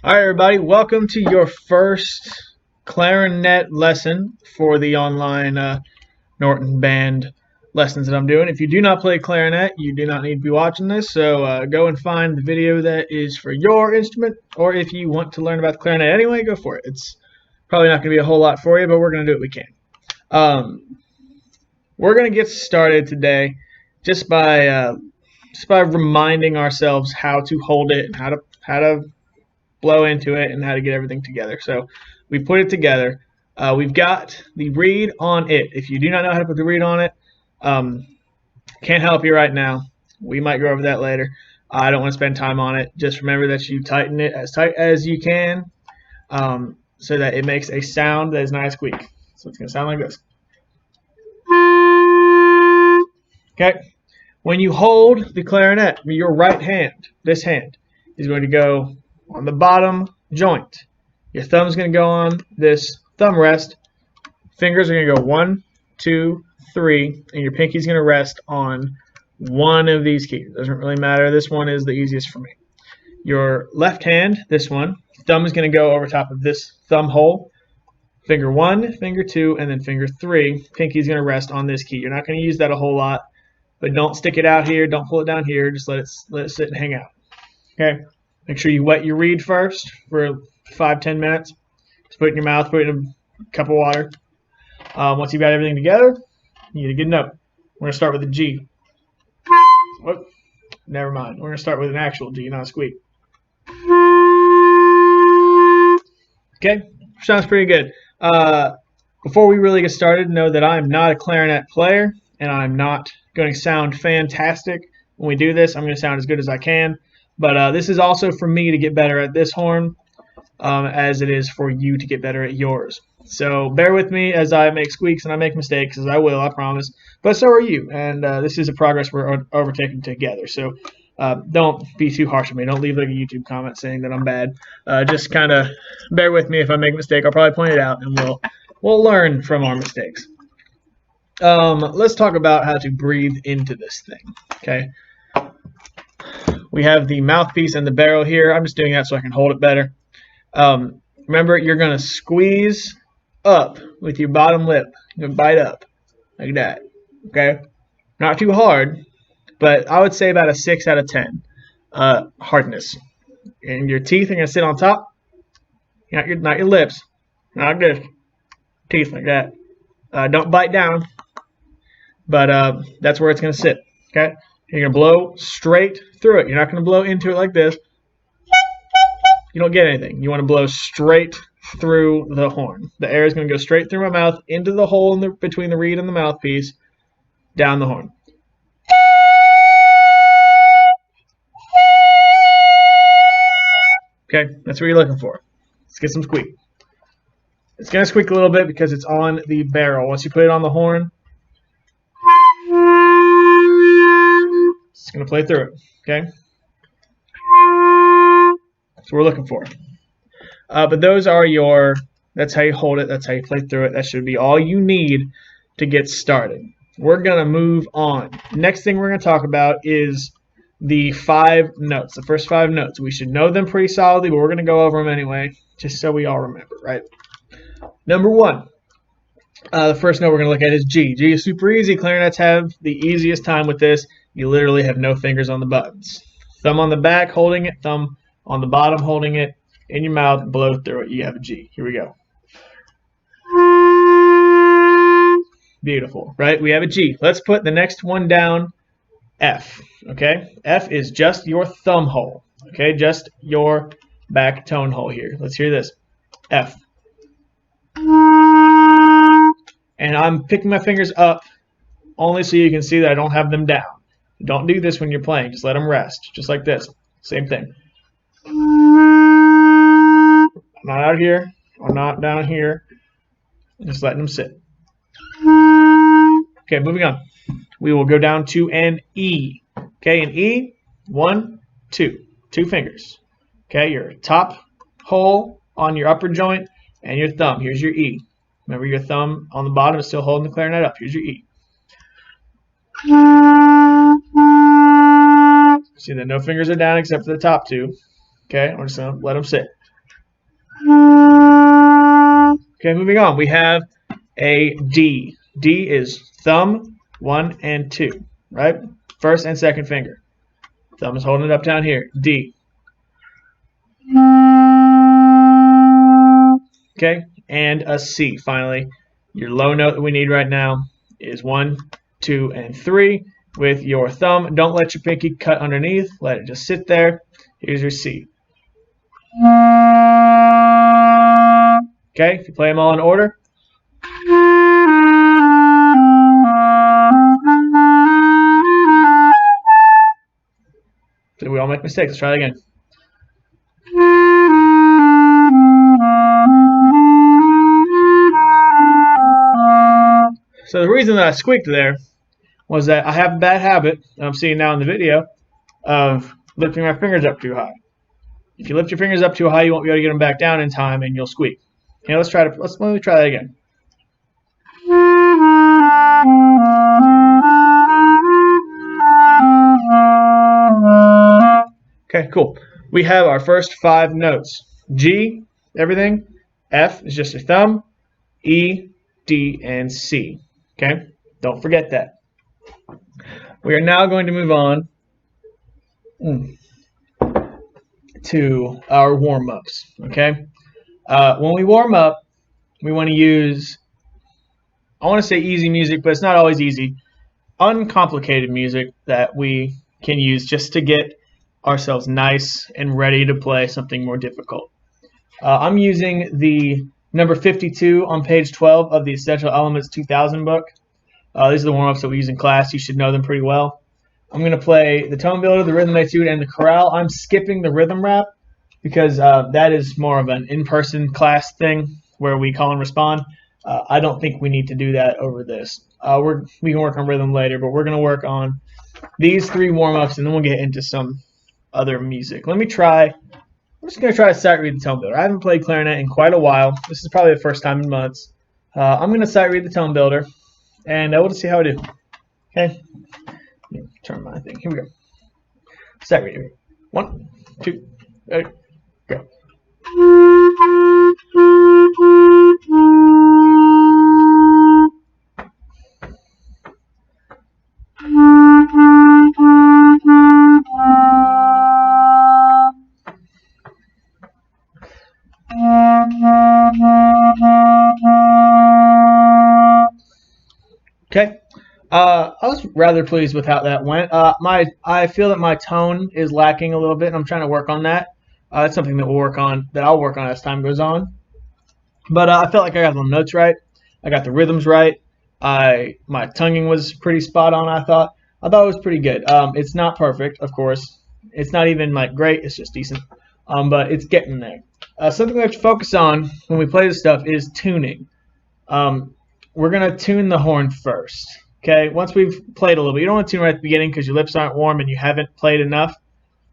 All right, everybody, welcome to your first clarinet lesson for the online Norton Band lessons that I'm doing. If you do not play clarinet, you do not need to be watching this, so go and find the video that is for your instrument, or if you want to learn about the clarinet anyway, go for it. It's probably not going to be a whole lot for you, but we're going to do what we can. We're going to get started today just by reminding ourselves how to hold it and how to blow into it and how to get everything together. So we put it together. We've got the reed on it. If you do not know how to put the reed on it, can't help you right now. We might go over that later. I don't want to spend time on it. Just remember that you tighten it as tight as you can so that it makes a sound that is not a squeak. So it's going to sound like this. Okay. When you hold the clarinet, your right hand, this hand, is going to go on the bottom joint. Your thumb's going to go on this thumb rest. Fingers are going to go 1, 2, 3, and your pinky's going to rest on one of these keys. Doesn't really matter. This one is the easiest for me. Your left hand, this one, thumb is going to go over top of this thumb hole. Finger 1, finger 2, and then finger 3. Pinky's going to rest on this key. You're not going to use that a whole lot, but don't stick it out here. Don't pull it down here. Just let it sit and hang out. Okay. Make sure you wet your reed first for 5-10 minutes. Just put it in your mouth, put it in a cup of water. Once you've got everything together, you get a good note. We're going to start with a G. Oh, never mind. We're going to start with an actual G, not a squeak. Okay, sounds pretty good. Before we really get started, know that I'm not a clarinet player, and I'm not going to sound fantastic. When we do this, I'm going to sound as good as I can. But this is also for me to get better at this horn as it is for you to get better at yours. So bear with me as I make squeaks and I make mistakes, as I will, I promise. But so are you, and this is a progress we're overtaking together. So don't be too harsh on me. Don't leave like a YouTube comment saying that I'm bad. Just kind of bear with me if I make a mistake. I'll probably point it out, and we'll learn from our mistakes. Let's talk about how to breathe into this thing, okay? We have the mouthpiece and the barrel here. I'm just doing that so I can hold it better. Remember, you're going to squeeze up with your bottom lip. You're going to bite up like that, okay? Not too hard, but I would say about a 6 out of 10 hardness. And your teeth are going to sit on top, not your lips, not this. Teeth like that. Don't bite down, but that's where it's going to sit, okay? You're going to blow straight through it. You're not going to blow into it like this. You don't get anything. You want to blow straight through the horn. The air is going to go straight through my mouth into the hole between the reed and the mouthpiece, down the horn. Okay, that's what you're looking for. Let's get some squeak. It's going to squeak a little bit because it's on the barrel. Once you put it on the horn, it's going to play through it, okay? That's what we're looking for. But those are that's how you hold it, that's how you play through it. That should be all you need to get started. We're going to move on. Next thing we're going to talk about is the 5 notes, the first 5 notes. We should know them pretty solidly, but we're going to go over them anyway, just so we all remember, right? Number 1. The first note we're going to look at is G. G is super easy. Clarinets have the easiest time with this. You literally have no fingers on the buttons. Thumb on the back holding it, thumb on the bottom holding it, in your mouth, blow through it. You have a G. Here we go. Beautiful, right? We have a G. Let's put the next one down, F, okay? F is just your thumb hole, okay? Just your back tone hole here. Let's hear this. F. And I'm picking my fingers up only so you can see that I don't have them down. Don't do this when you're playing. Just let them rest, just like this. Same thing. I'm not out here. I'm not down here. Just letting them sit. Okay, moving on. We will go down to an E. Okay, an E, 1, 2. 2 fingers. Okay, your top hole on your upper joint and your thumb. Here's your E. Remember, your thumb on the bottom is still holding the clarinet up. Here's your E. See that no fingers are down except for the top 2. Okay, we're just going to let them sit. Okay, moving on. We have a D. D is thumb, 1 and 2, right? First and second finger. Thumb is holding it up down here. D. Okay, and a C. Finally, your low note that we need right now is 1, 2, and 3. With your thumb, don't let your pinky cut underneath. Let it just sit there. Here's your C. Okay, if you play them all in order. So we all make mistakes. Let's try it again. So the reason that I squeaked there was that I have a bad habit, that I'm seeing now in the video, of lifting my fingers up too high. If you lift your fingers up too high, you won't be able to get them back down in time, and you'll squeak. Okay, let me try that again. Okay, cool. We have our first 5 notes. G, everything. F is just your thumb. E, D, and C. Okay, don't forget that. We are now going to move on to our warm-ups. Okay, when we warm up, we want to use, I want to say easy music, but it's not always easy. Uncomplicated music that we can use just to get ourselves nice and ready to play something more difficult. I'm using the number 52 on page 12 of the Essential Elements 2000 book. These are the warm-ups that we use in class. You should know them pretty well. I'm going to play the tone builder, the rhythm etude, and the chorale. I'm skipping the rhythm rap because that is more of an in-person class thing where we call and respond. I don't think we need to do that over this. We can work on rhythm later, but we're going to work on these 3 warm-ups, and then we'll get into some other music. I'm just going to try to sight read the tone builder. I haven't played clarinet in quite a while. This is probably the first time in months. I'm going to sight read the tone builder, and we'll just see how I do. Okay? Let me turn my thing. Here we go. Sight read. 1, 2, ready, go. Okay, I was rather pleased with how that went. I feel that my tone is lacking a little bit, and I'm trying to work on that. It's something that I'll work on as time goes on. But I felt like I got the notes right. I got the rhythms right. My tonguing was pretty spot on. I thought it was pretty good. It's not perfect, of course. It's not even like great. It's just decent. But it's getting there. Something we have to focus on when we play this stuff is tuning. We're going to tune the horn first. Okay, once we've played a little bit. You don't want to tune right at the beginning because your lips aren't warm and you haven't played enough.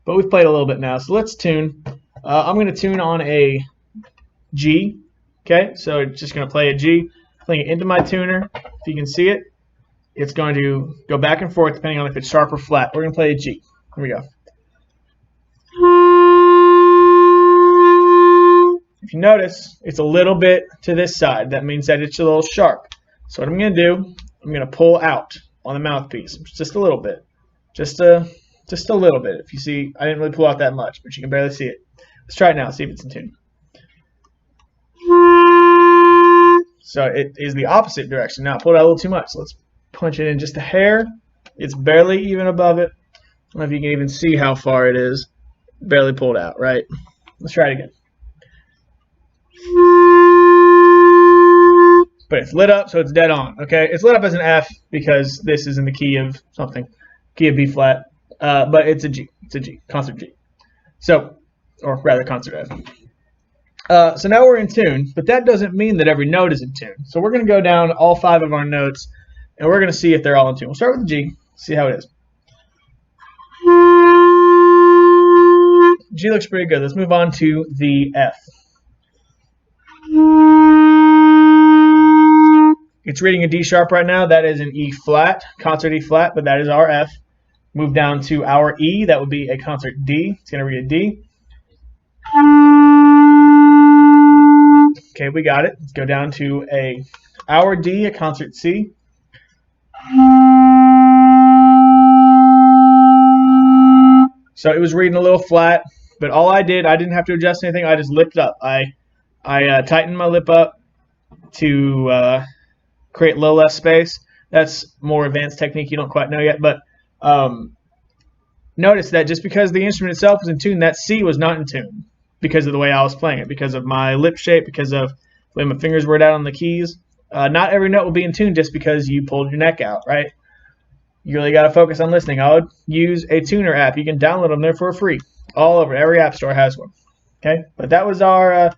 But we've played a little bit now. So let's tune. I'm going to tune on a G. Okay, so it's just going to play a G. Playing it into my tuner. If you can see it, it's going to go back and forth depending on if it's sharp or flat. We're going to play a G. Here we go. If you notice, it's a little bit to this side. That means that it's a little sharp. So what I'm going to do, I'm going to pull out on the mouthpiece. Just a little bit. Just a little bit. If you see, I didn't really pull out that much, but you can barely see it. Let's try it now. See if it's in tune. So it is the opposite direction. Now I pulled out a little too much. So let's punch it in just a hair. It's barely even above it. I don't know if you can even see how far it is. Barely pulled out, right? Let's try it again. But it's lit up, so it's dead on. Okay, it's lit up as an F because this is in the key of something, key of B flat. But it's a G. It's a G, concert G. So, or rather, concert F. So now we're in tune, but that doesn't mean that every note is in tune. So we're going to go down all 5 of our notes, and we're going to see if they're all in tune. We'll start with the G, see how it is. G looks pretty good. Let's move on to the F. It's reading a D sharp right now. That is an E flat, concert E flat, but that is our F. Move down to our E. That would be a concert D. It's going to read a D. Okay, we got it. Let's go down to our D, a concert C. So it was reading a little flat, but all I didn't have to adjust anything. I just lipped up. I tightened my lip up to create a little less space. That's more advanced technique you don't quite know yet, but notice that just because the instrument itself was in tune, that C was not in tune because of the way I was playing it, because of my lip shape, because of the way my fingers were out on the keys. Not every note will be in tune just because you pulled your neck out, right? You really got to focus on listening. I would use a tuner app. You can download them there for free. All over. Every app store has one. Okay? But that was our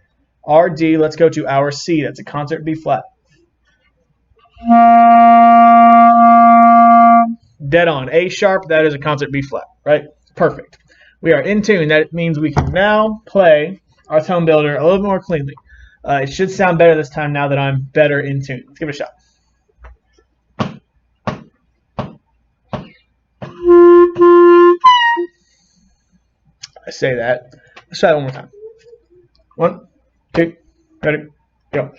D. Let's go to our C. That's a concert B flat. Dead on. A sharp, that is a concert B flat, right? Perfect. We are in tune. That means we can now play our tone builder a little bit more cleanly. It should sound better this time now that I'm better in tune. Let's give it a shot. I say that. Let's try it one more time. 1, 2, ready, go.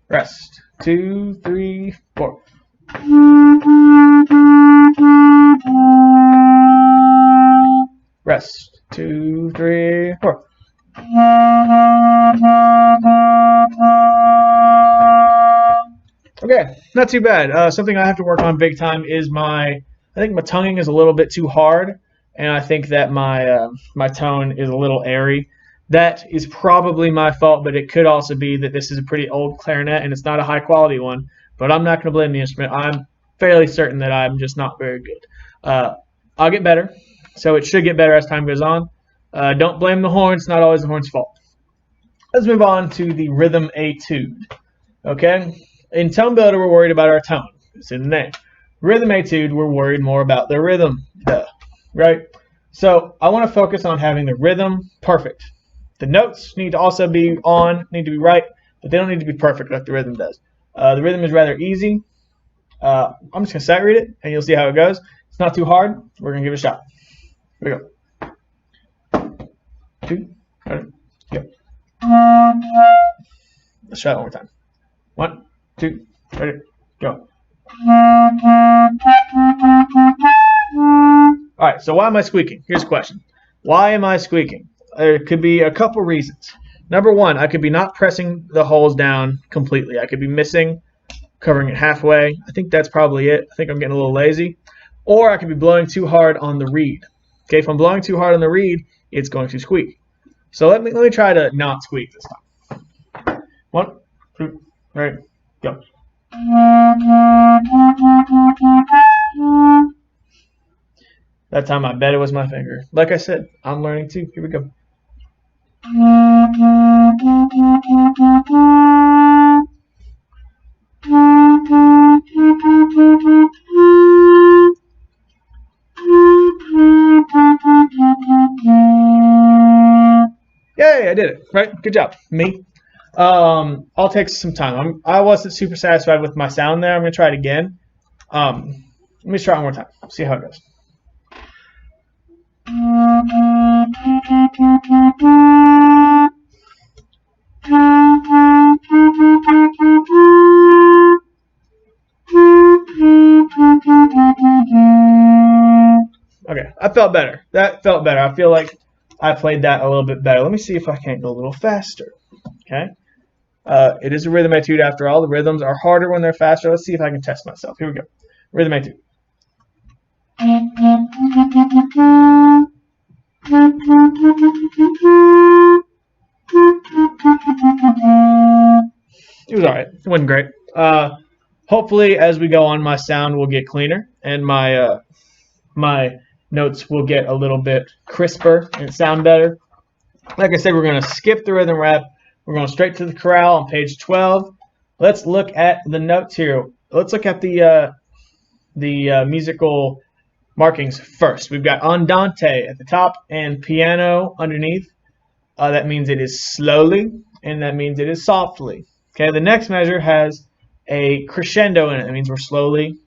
Rest. 2, 3, 4. Rest. 2, 3, 4. Okay, not too bad. Something I have to work on big time is I think my tonguing is a little bit too hard, and I think that my tone is a little airy. That is probably my fault, but it could also be that this is a pretty old clarinet and it's not a high quality one. But I'm not going to blame the instrument. I'm fairly certain that I'm just not very good. I'll get better, so it should get better as time goes on. Don't blame the horn. It's not always the horn's fault. Let's move on to the rhythm etude. Okay? In tone builder, we're worried about our tone. It's in the name. Rhythm etude, we're worried more about the rhythm. Right? So I want to focus on having the rhythm perfect. The notes need to also be need to be right, but they don't need to be perfect like the rhythm does. The rhythm is rather easy. I'm just going to sight read it, and you'll see how it goes. It's not too hard. We're going to give it a shot. Here we go. 2, ready, go. Let's try it one more time. 1, 2, ready, go. Alright, so why am I squeaking? Here's a question. Why am I squeaking? There could be a couple reasons. Number one, I could be not pressing the holes down completely. I could be missing, covering it halfway. I think that's probably it. I think I'm getting a little lazy. Or I could be blowing too hard on the reed. Okay, if I'm blowing too hard on the reed, it's going to squeak. So let me try to not squeak this time. 1, 2, ready, go. That time I bet it was my finger. Like I said, I'm learning too. Here we go. Yay, I did it. Right? Good job. Me. I'll take some time. I wasn't super satisfied with my sound there. I'm going to try it again. Let me try it one more time. See how it goes. Okay, I felt better. That felt better. I feel like I played that a little bit better. Let me see if I can't go a little faster. Okay. It is a rhythm etude after all. The rhythms are harder when they're faster. Let's see if I can test myself. Here we go. Rhythm etude. It was alright. It wasn't great. Hopefully, as we go on, my sound will get cleaner and my notes will get a little bit crisper and sound better. Like I said, we're going to skip the rhythm rap. We're going straight to the chorale on page 12. Let's look at the notes here. Let's look at the musical markings first. We've got andante at the top and piano underneath. That means it is slowly, and that means it is softly. Okay, the next measure has a crescendo in it. That means we're slowly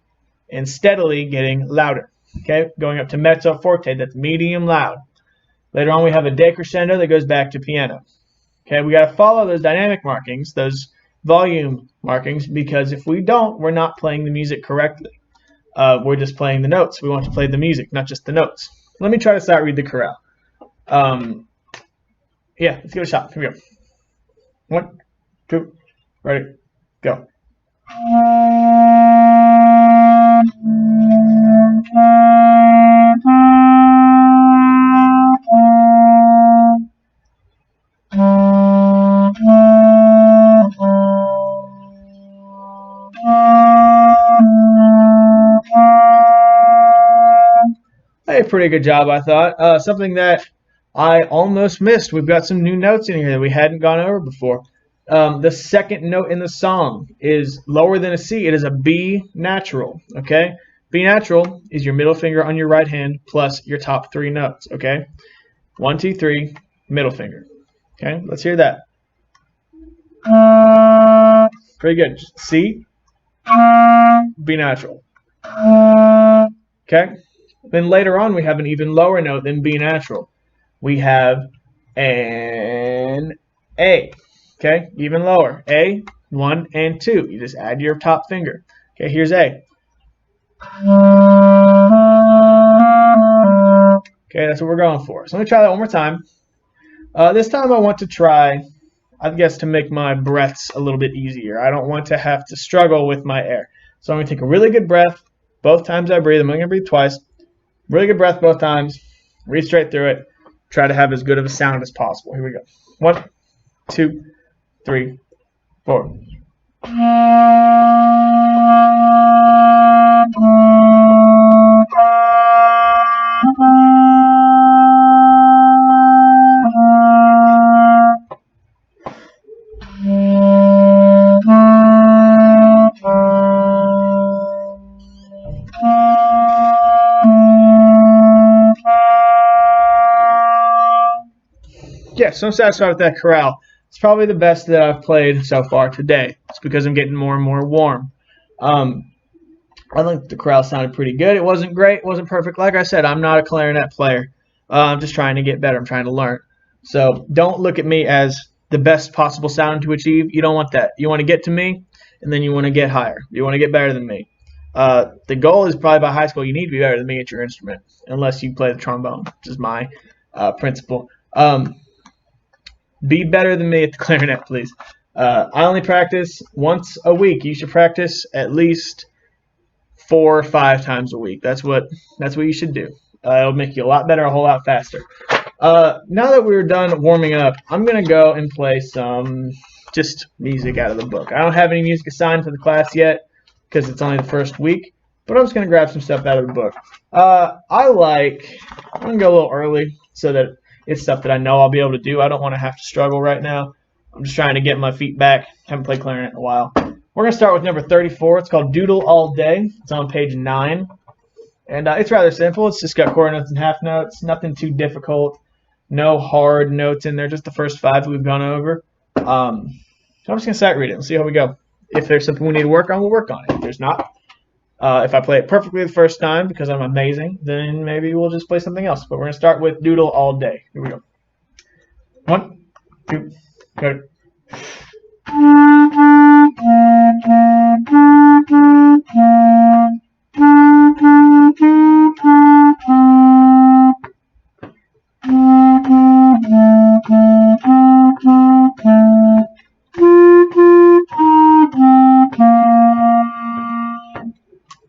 and steadily getting louder. Okay, going up to mezzo forte, that's medium loud. Later on, we have a decrescendo that goes back to piano. Okay, we got to follow those dynamic markings, those volume markings, because if we don't, we're not playing the music correctly. We're just playing the notes. We want to play the music, not just the notes. Let me try to start read the chorale. Yeah, let's give it a shot. Here we go. 1, 2, ready, go. Hey, pretty good job, I thought. Something that I almost missed. We've got some new notes in here that we hadn't gone over before. The second note in the song is lower than a C. It is a B natural, okay? B natural is your middle finger on your right hand plus your top 3 notes, okay? 1, 2, 3, middle finger. Okay, let's hear that. Pretty good. C, B natural. Okay? Then later on we have an even lower note than B natural. We have an A. Okay, even lower. A, 1 and 2. You just add your top finger. Okay, here's A. Okay, that's what we're going for. So let me try that one more time. This time I want to try, I guess, to make my breaths a little bit easier. I don't want to have to struggle with my air. So I'm going to take a really good breath both times I breathe. I'm only going to breathe twice. Really good breath both times. Breathe straight through it. Try to have as good of a sound as possible. Here we go. 1, 2, 3, 4. Yeah, so I'm satisfied with that chorale. It's probably the best that I've played so far today. It's because I'm getting more and more warm. I think the chorale sounded pretty good. It wasn't great. It wasn't perfect. Like I said, I'm not a clarinet player. I'm just trying to get better. I'm trying to learn. So don't look at me as the best possible sound to achieve. You don't want that. You want to get to me, and then you want to get higher. You want to get better than me. The goal is probably by high school you need to be better than me at your instrument, unless you play the trombone, which is my principle. Be better than me at the clarinet, please. I only practice once a week. You should practice at least 4 or 5 times a week. That's what you should do. It'll make you a lot better, a whole lot faster. Now that we're done warming up, I'm gonna go and play some just music out of the book. I don't have any music assigned for the class yet because it's only the first week, but I'm just gonna grab some stuff out of the book. I'm gonna go a little early so that it's stuff that I know I'll be able to do. I don't want to have to struggle right now. I'm just trying to get my feet back. Haven't played clarinet in a while. We're going to start with number 34. It's called Doodle All Day. It's on page 9. And it's rather simple. It's just got quarter notes and half notes. Nothing too difficult. No hard notes in there. Just the first 5 that we've gone over. So I'm just going to start reading. We'll see how we go. If there's something we need to work on, we'll work on it. If there's not, if I play it perfectly the first time because I'm amazing, then maybe we'll just play something else. But we're going to start with Doodle All Day. Here we go. 1, 2, 3.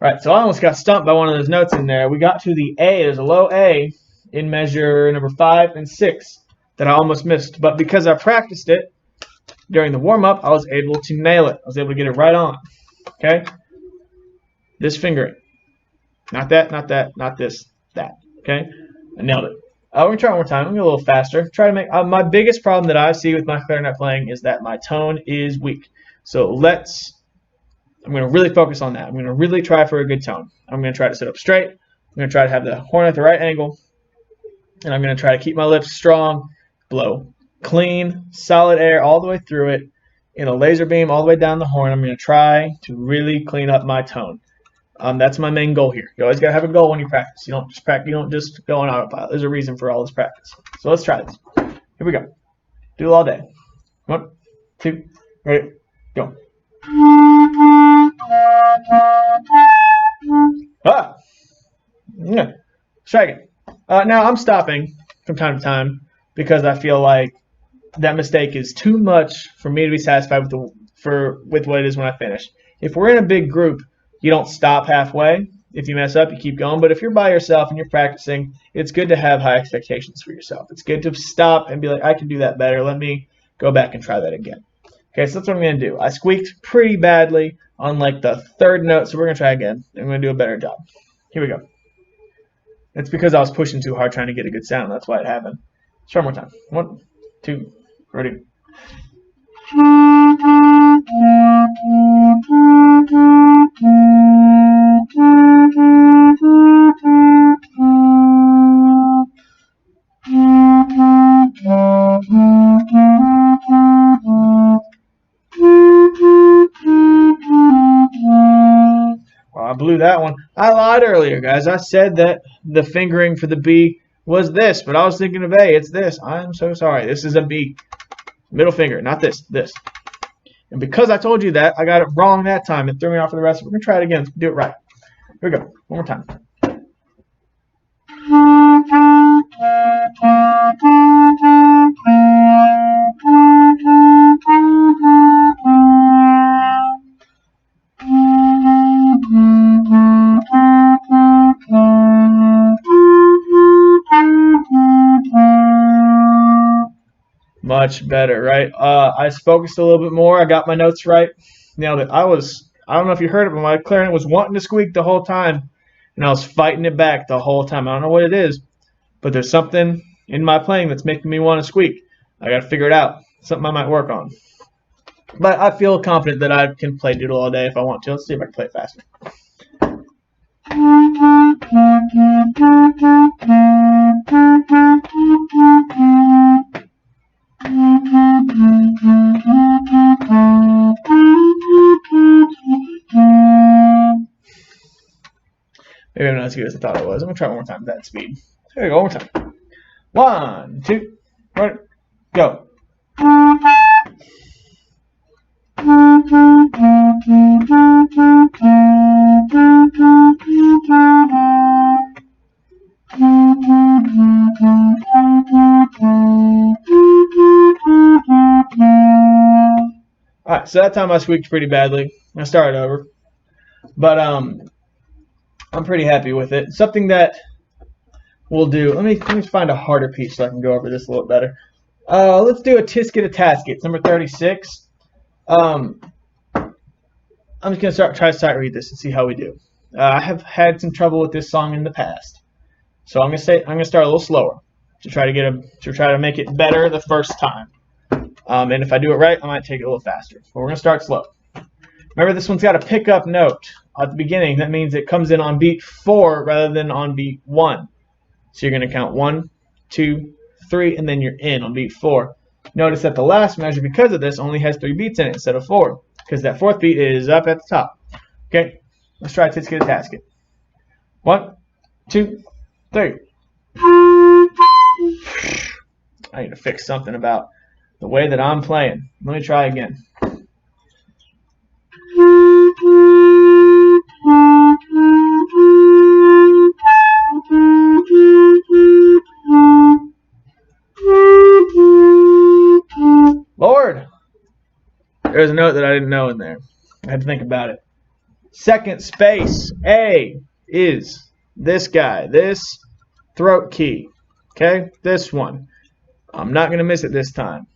Right, so I almost got stumped by one of those notes in there. We got to the A. There's a low A in measure number 5 and 6 that I almost missed. But because I practiced it during the warm-up, I was able to nail it. I was able to get it right on. Okay? This fingering. Not that, not that, not this, that. Okay? I nailed it. We're going to try it one more time. I'm going to go a little faster. Try to make my biggest problem that I see with my clarinet playing is that my tone is weak. So I'm going to really focus on that. I'm going to really try for a good tone. I'm going to try to sit up straight. I'm going to try to have the horn at the right angle. And I'm going to try to keep my lips strong, blow clean, solid air all the way through it in a laser beam all the way down the horn. I'm going to try to really clean up my tone. That's my main goal here. You always gotta have a goal when you practice. You don't just practice. You don't just go on autopilot. There's a reason for all this practice. So let's try this. Here we go. Do it all day. 1, 2, ready, go. Ah! Yeah. Let's try again. Now I'm stopping from time to time because I feel like that mistake is too much for me to be satisfied with what it is when I finish. If we're in a big group, you don't stop halfway. If you mess up, you keep going. But if you're by yourself and you're practicing, it's good to have high expectations for yourself. It's good to stop and be like, I can do that better. Let me go back and try that again. Okay, so that's what I'm going to do. I squeaked pretty badly on like the 3rd note, so we're going to try again. I'm going to do a better job. Here we go. It's because I was pushing too hard trying to get a good sound. That's why it happened. Let's try one more time. 1, 2, ready. Well, I blew that one. I lied earlier, guys. I said that the fingering for the B was this, but I was thinking of A. It's this. I'm so sorry. This is a B. Middle finger, not this. This. And because I told you that, I got it wrong that time. It threw me off for the rest. We're going to try it again. Do it right. Here we go. One more time. Much better, right? I focused a little bit more. I got my notes right. Nailed it. I don't know if you heard it, but my clarinet was wanting to squeak the whole time, and I was fighting it back the whole time. I don't know what it is, but there's something in my playing that's making me want to squeak. I got to figure it out. Something I might work on. But I feel confident that I can play Doodle all day if I want to. Let's see if I can play it faster. Maybe I'm not as good as I thought I was. I'm going to try one more time at that speed. There we go, one more time. 1, 2, right, go. Alright, so that time I squeaked pretty badly. I started over. But I'm pretty happy with it. Something that we'll do. Let me find a harder piece so I can go over this a little better. Let's do a Tisket a Tasket. It's number 36. I'm just gonna try to sight read this and see how we do. I have had some trouble with this song in the past, so I'm gonna start a little slower to try to make it better the first time. And if I do it right, I might take it a little faster. But we're gonna start slow. Remember, this one's got a pickup note at the beginning. That means it comes in on beat 4 rather than on beat 1. So you're going to count 1, 2, 3, and then you're in on beat 4. Notice that the last measure, because of this, only has 3 beats in it instead of 4, because that 4th beat is up at the top. Okay, let's try Tisket a Tasket. 1, 2, 3. I need to fix something about the way that I'm playing. Let me try again. Lord! There's a note that I didn't know in there. I had to think about it. Second space, A, is this guy, this throat key. Okay, this one. I'm not going to miss it this time.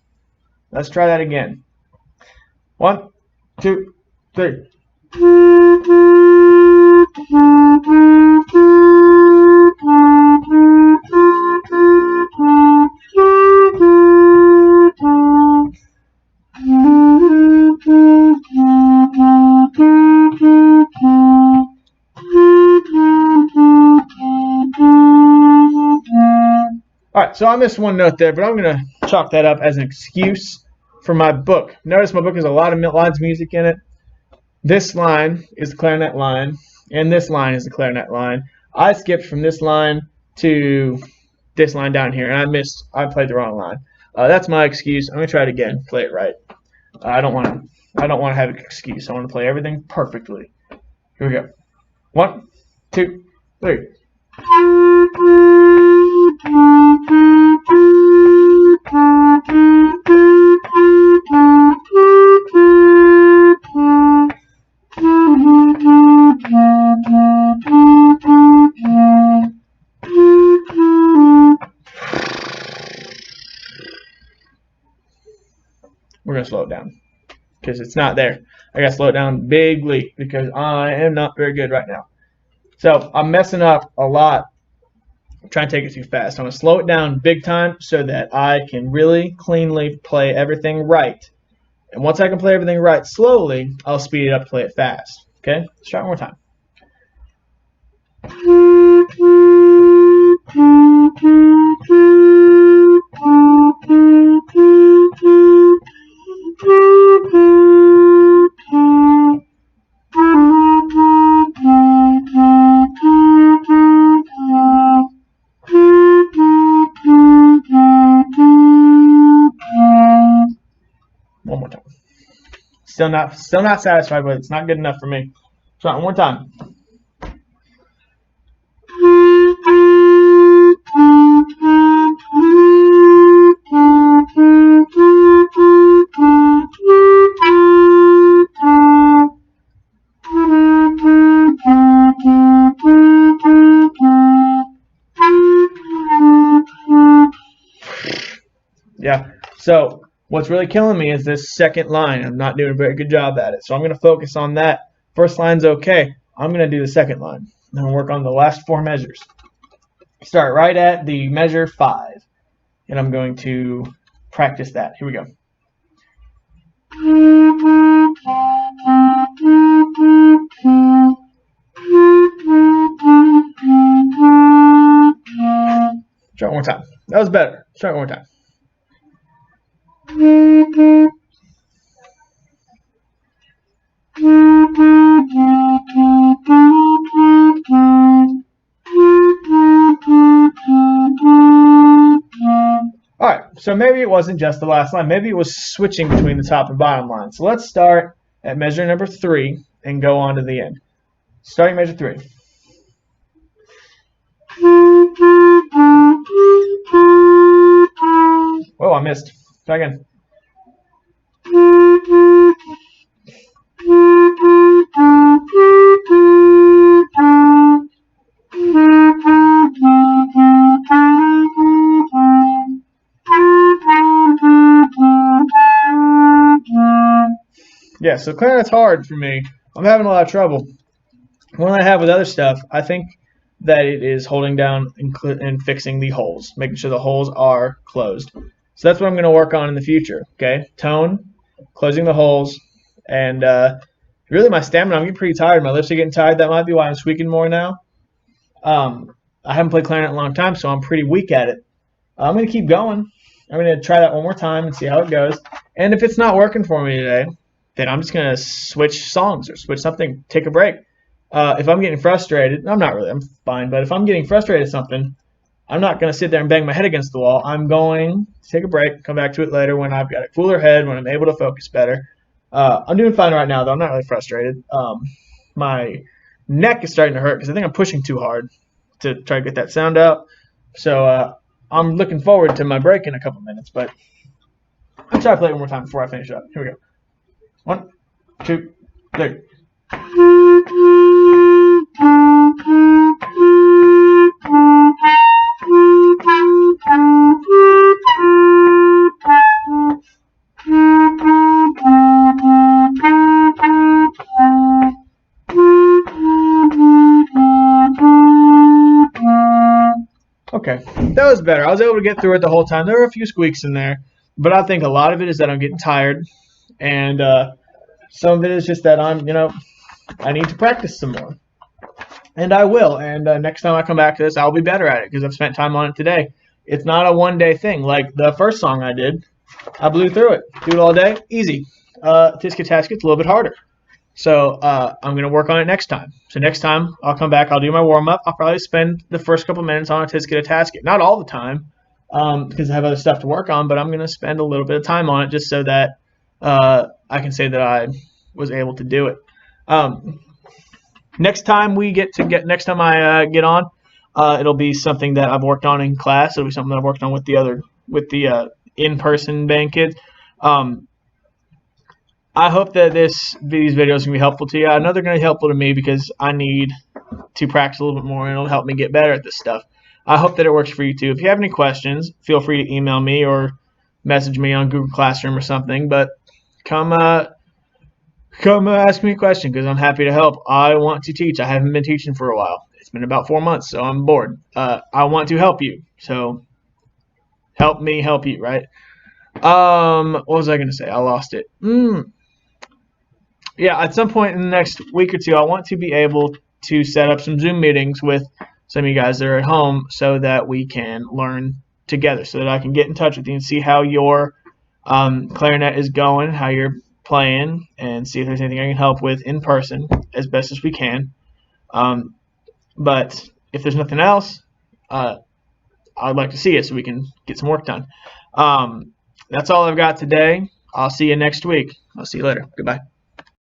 Let's try that again. 1, 2, 3. Alright, so I missed one note there, but I'm going to chalk that up as an excuse for my book. Notice my book has a lot of lines of music in it. This line is the clarinet line. and this line is the clarinet line. I skipped from this line to this line down here, and I played the wrong line. That's my excuse. I'm gonna try it again. Play it right. I don't want to have an excuse. I want to play everything perfectly. Here we go. 1, 2, 3. We're going to slow it down because it's not there. I got to slow it down bigly because I am not very good right now. So I'm messing up a lot. I'm trying to take it too fast. I'm going to slow it down big time so that I can really cleanly play everything right. And once I can play everything right slowly, I'll speed it up to play it fast. Okay? Let's try it one more time. One more time. Still not satisfied with it. It's not good enough for me. Try it one more time. Yeah. So what's really killing me is this second line. I'm not doing a very good job at it. So I'm going to focus on that. First line's okay. I'm going to do the second line. I'm going to work on the last 4 measures. Start right at the measure 5. And I'm going to practice that. Here we go. Try it one more time. That was better. Try it one more time. Alright, so maybe it wasn't just the last line. Maybe it was switching between the top and bottom line. So let's start at measure number 3 and go on to the end. Starting measure 3. Oh, I missed. Try again. Yeah, so clarinet's hard for me. I'm having a lot of trouble. When I have with other stuff, I think that it is holding down and fixing the holes, making sure the holes are closed. So that's what I'm going to work on in the future. Okay, tone, closing the holes, and really my stamina. I'm getting pretty tired. My lips are getting tired. That might be why I'm squeaking more now. I haven't played clarinet in a long time, so I'm pretty weak at it. I'm going to keep going. I'm going to try that one more time and see how it goes. And if it's not working for me today, then I'm just going to switch songs or switch something, take a break. If I'm getting frustrated, I'm not really, I'm fine, but if I'm getting frustrated at something, I'm not going to sit there and bang my head against the wall. I'm going to take a break, come back to it later when I've got a cooler head, when I'm able to focus better. I'm doing fine right now, though. I'm not really frustrated. My neck is starting to hurt because I think I'm pushing too hard to try to get that sound out. So I'm looking forward to my break in a couple minutes, but I'll try to play it one more time before I finish up. Here we go. 1, 2, 3. Okay, that was better. I was able to get through it the whole time. There were a few squeaks in there, but I think a lot of it is that I'm getting tired, and some of it is just that I need to practice some more. And I will, and next time I come back to this, I'll be better at it because I've spent time on it today. It's not a one-day thing. Like the first song I did, I blew through it. Do it all day, easy. Tiska Taska, it's a little bit harder. So I'm going to work on it next time. So next time I'll come back, I'll do my warm-up. I'll probably spend the first couple minutes on a Tisket a Tasket. Not all the time because I have other stuff to work on, but I'm going to spend a little bit of time on it just so that I can say that I was able to do it. Next time I get on, it'll be something that I've worked on in class. It'll be something that I've worked on with the in-person band kids. I hope that these videos can be helpful to you. I know they're going to be helpful to me because I need to practice a little bit more, and it'll help me get better at this stuff. I hope that it works for you too. If you have any questions, feel free to email me or message me on Google Classroom or something. But come ask me a question because I'm happy to help. I want to teach. I haven't been teaching for a while. It's been about 4 months, so I'm bored. I want to help you. So help me help you, right? What was I going to say? I lost it. Yeah, at some point in the next week or two, I want to be able to set up some Zoom meetings with some of you guys that are at home so that we can learn together, so that I can get in touch with you and see how your clarinet is going, how you're playing, and see if there's anything I can help with in person as best as we can. But if there's nothing else, I'd like to see it so we can get some work done. That's all I've got today. I'll see you next week. I'll see you later. Goodbye.